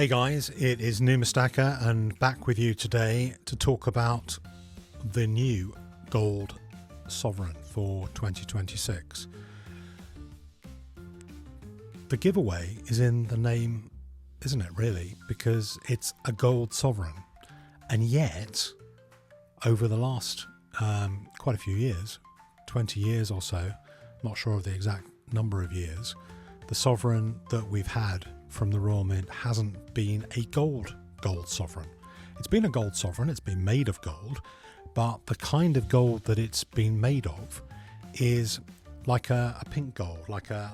Hey guys, it is Numistacker and back with you today to talk about the new gold sovereign for 2026. The giveaway is in the name, isn't it really? Because it's a gold sovereign, and yet over the last quite a few years, 20 years or so, not sure of the exact number of years, the sovereign that we've had from the Royal Mint hasn't been a gold sovereign. It's been a gold sovereign, it's been made of gold, but the kind of gold that it's been made of is like a pink gold, like a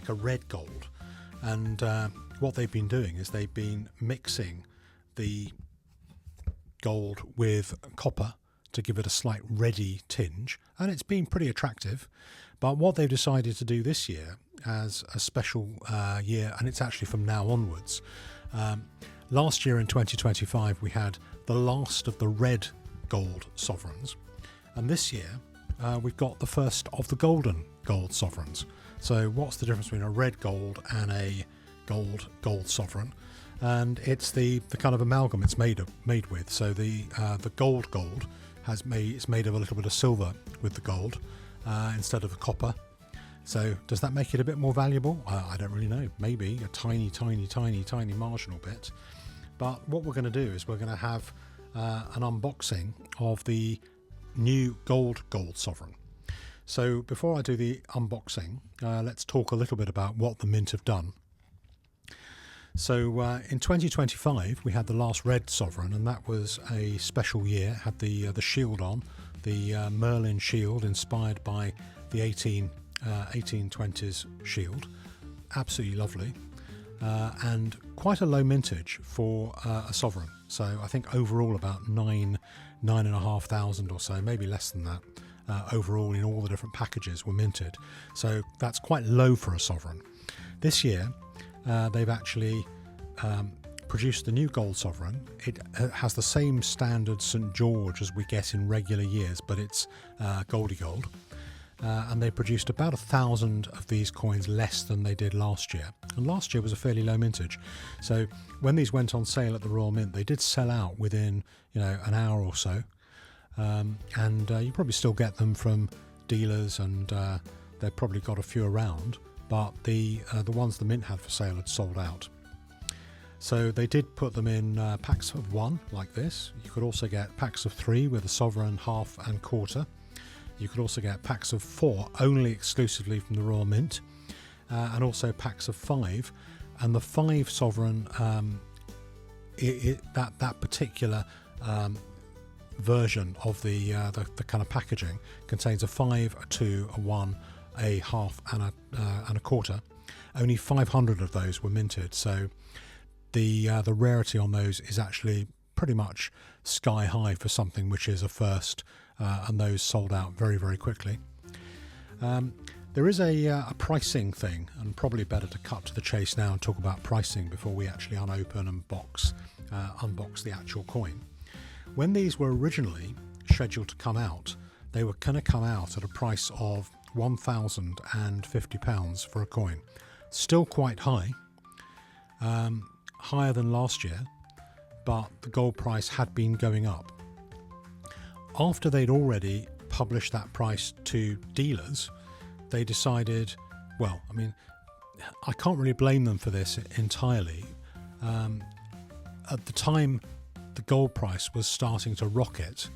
red gold. And what they've been doing is they've been mixing the gold with copper to give it a slight reddy tinge, and it's been pretty attractive. But what they've decided to do this year as a special year, and it's actually from now onwards, last year in 2025 we had the last of the red gold sovereigns, and this year we've got the first of the golden gold sovereigns. So what's the difference between a red gold and a gold sovereign? And it's the kind of amalgam it's made with. So the gold is made of a little bit of silver with the gold instead of the copper. So does that make it a bit more valuable? I don't really know. Maybe a tiny marginal bit. But what we're going to do is we're going to have an unboxing of the new gold sovereign. So before I do the unboxing, let's talk a little bit about what the Mint have done. So in 2025 we had the last red sovereign, and that was a special year. It had the shield on, the Merlin shield inspired by the 1820s shield. Absolutely lovely, and quite a low mintage for a sovereign. So I think overall about 9,500 or so, maybe less than that, overall in all the different packages were minted. So that's quite low for a sovereign. This year they've actually produced the new gold sovereign. It has the same standard St. George as we get in regular years, but it's goldy gold. And they produced about 1,000 of these coins less than they did last year. And last year was a fairly low mintage. So when these went on sale at the Royal Mint, they did sell out within an hour or so. And you probably still get them from dealers, and they've probably got a few around. But the ones the Mint had for sale had sold out. So they did put them in packs of 1 like this. You could also get packs of 3 with a sovereign, half and quarter. You could also get packs of 4 only exclusively from the Royal Mint, and also packs of 5. And the 5 sovereign, that particular version of the kind of packaging contains a 5, a 2, a 1, a half and a quarter. Only 500 of those were minted, so the rarity on those is actually pretty much sky high for something which is a first, and those sold out very, very quickly. There is a pricing thing, and probably better to cut to the chase now and talk about pricing before we actually unopen and unbox the actual coin. When these were originally scheduled to come out, they were going to come out at a price of £1,050 for a coin. Still quite high, higher than last year, but the gold price had been going up. After they'd already published that price to dealers, they decided, well, I mean, I can't really blame them for this entirely. At the time the gold price was starting to rocket,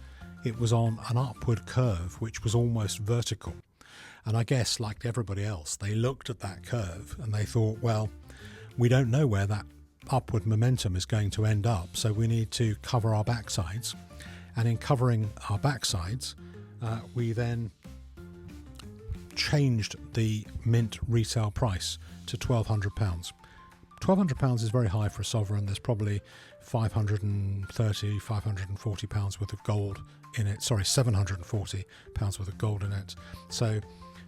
it was on an upward curve which was almost vertical. And I guess, like everybody else, they looked at that curve and they thought, well, we don't know where that upward momentum is going to end up, so we need to cover our backsides. And in covering our backsides, we then changed the Mint retail price to £1,200. £1,200 is very high for a sovereign. There's probably £540 worth of gold in it. Sorry, £740 worth of gold in it. So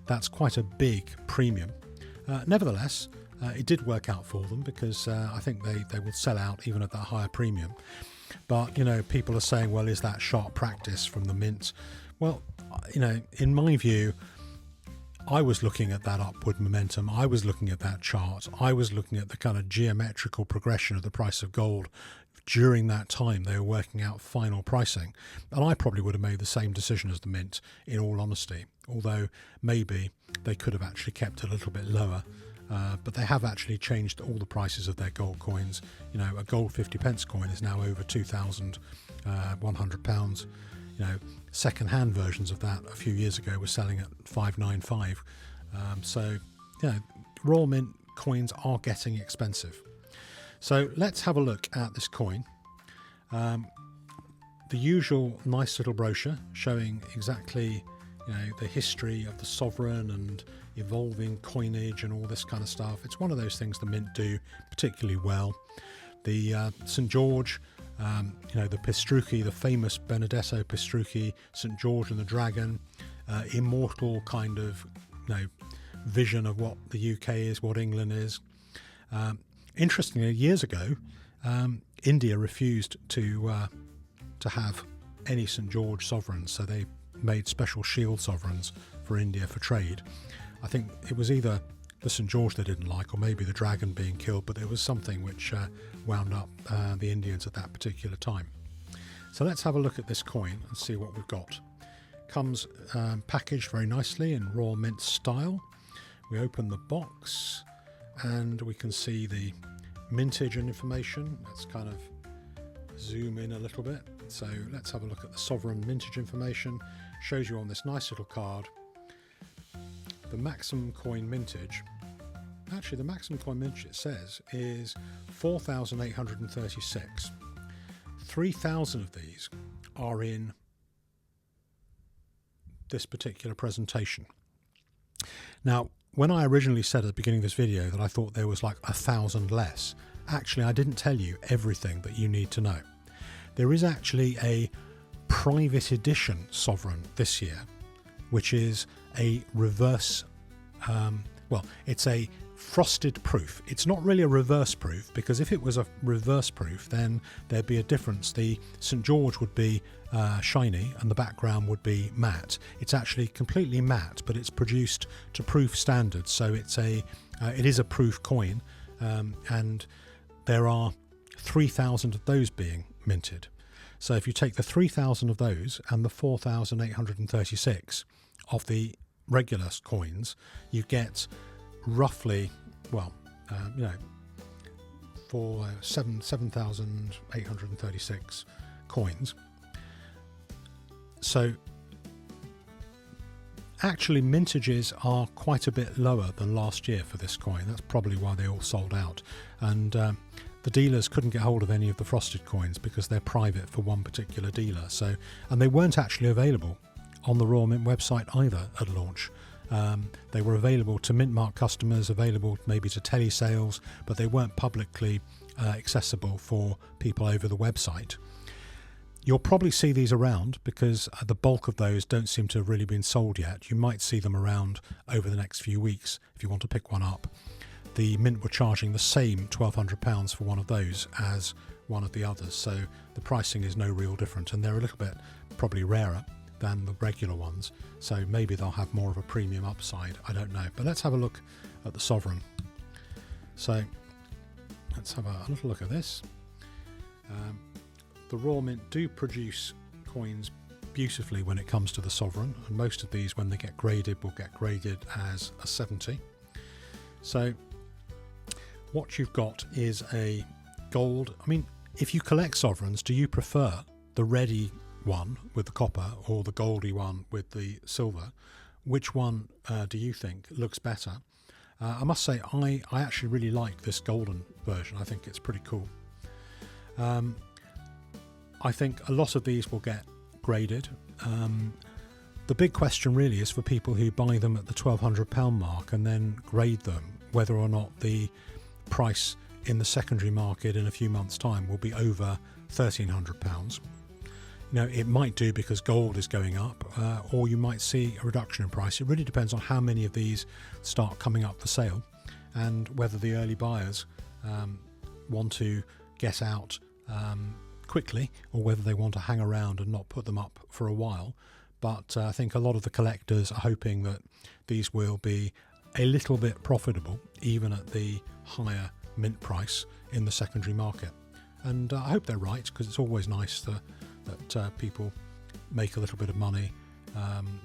that's quite a big premium. Nevertheless, it did work out for them, because I think they will sell out even at that higher premium. But, people are saying, well, is that sharp practice from the Mint? Well, in my view, I was looking at that upward momentum. I was looking at that chart. I was looking at the kind of geometrical progression of the price of gold during that time they were working out final pricing. And I probably would have made the same decision as the mint, in all honesty, although maybe they could have actually kept it a little bit lower. But they have actually changed all the prices of their gold coins. You know, a gold 50p coin is now over £2,100. You know, second-hand versions of that a few years ago were selling at 595. So, you know, Royal Mint coins are getting expensive. So let's have a look at this coin. The usual nice little brochure showing exactly, you know, the history of the sovereign and evolving coinage and all this kind of stuff. It's one of those things the Mint do particularly well. The St. George, you know, the Pistrucci, the famous Benedetto Pistrucci, St. George and the Dragon, immortal kind of, you know, vision of what the UK is, what England is. Interestingly, years ago, India refused to have any St. George sovereigns, so they made special shield sovereigns for India for trade. I think it was either the St. George they didn't like, or maybe the dragon being killed, but there was something which wound up the Indians at that particular time. So let's have a look at this coin and see what we've got. Comes packaged very nicely in Royal Mint style. We open the box and we can see the mintage and information. Let's kind of zoom in a little bit. So let's have a look at the sovereign mintage information. Shows you on this nice little card the maximum coin mintage. Actually, the maximum coin mintage, it says, is 4,836. 3,000 of these are in this particular presentation. Now, when I originally said at the beginning of this video that I thought there was like 1,000 less, actually I didn't tell you everything that you need to know. There is actually a private edition sovereign this year, which is a reverse, well, it's a frosted proof. It's not really a reverse proof, because if it was a reverse proof, then there'd be a difference. The St. George would be shiny and the background would be matte. It's actually completely matte, but it's produced to proof standards, so it's a it is a proof coin, and there are 3,000 of those being minted. So if you take the 3,000 of those and the 4,836 of the regular coins, you get roughly, well, you know, for 7,836 coins. So actually mintages are quite a bit lower than last year for this coin. That's probably why they all sold out. And the dealers couldn't get hold of any of the frosted coins because they're private for one particular dealer. So, and they weren't actually available on the Royal Mint website either at launch. They were available to Mint Mark customers, available maybe to telesales, but they weren't publicly accessible for people over the website. You'll probably see these around because the bulk of those don't seem to have really been sold yet. You might see them around over the next few weeks if you want to pick one up. The Mint were charging the same £1,200 for one of those as one of the others, so the pricing is no real different, and they're a little bit probably rarer than the regular ones, so maybe they'll have more of a premium upside, I don't know. But let's have a look at the sovereign. So let's have a little look at this. The Royal Mint do produce coins beautifully when it comes to the sovereign, and most of these, when they get graded, will get graded as a 70. So what you've got is a gold. I mean, if you collect sovereigns, do you prefer the ready one with the copper or the goldy one with the silver? Which one do you think looks better? I must say I actually really like this golden version. I think it's pretty cool. I think a lot of these will get graded. The big question really is for people who buy them at the £1,200 mark and then grade them, whether or not the price in the secondary market in a few months' time will be over £1,300. You know, it might do because gold is going up, or you might see a reduction in price. It really depends on how many of these start coming up for sale and whether the early buyers want to get out quickly, or whether they want to hang around and not put them up for a while. but I think a lot of the collectors are hoping that these will be a little bit profitable, even at the higher mint price in the secondary market. And I hope they're right, because it's always nice that people make a little bit of money,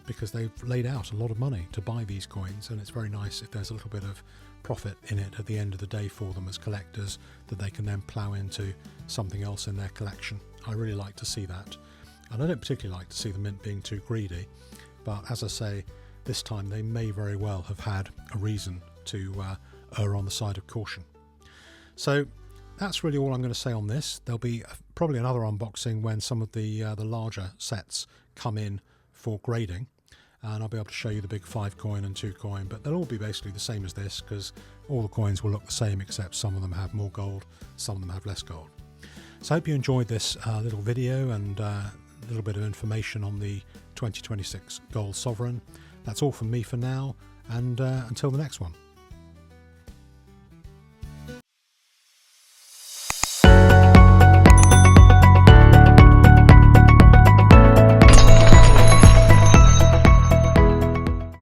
because they've laid out a lot of money to buy these coins, and it's very nice if there's a little bit of profit in it at the end of the day for them as collectors, that they can then plough into something else in their collection. I really like to see that, and I don't particularly like to see the mint being too greedy, but as I say, this time they may very well have had a reason to err on the side of caution. So that's really all I'm going to say on this. There'll be probably another unboxing when some of the larger sets come in for grading, and I'll be able to show you the big 5 coin and 2 coin, but they'll all be basically the same as this, because all the coins will look the same, except some of them have more gold, some of them have less gold. So I hope you enjoyed this little video and a little bit of information on the 2026 Gold Sovereign. That's all from me for now, and until the next one.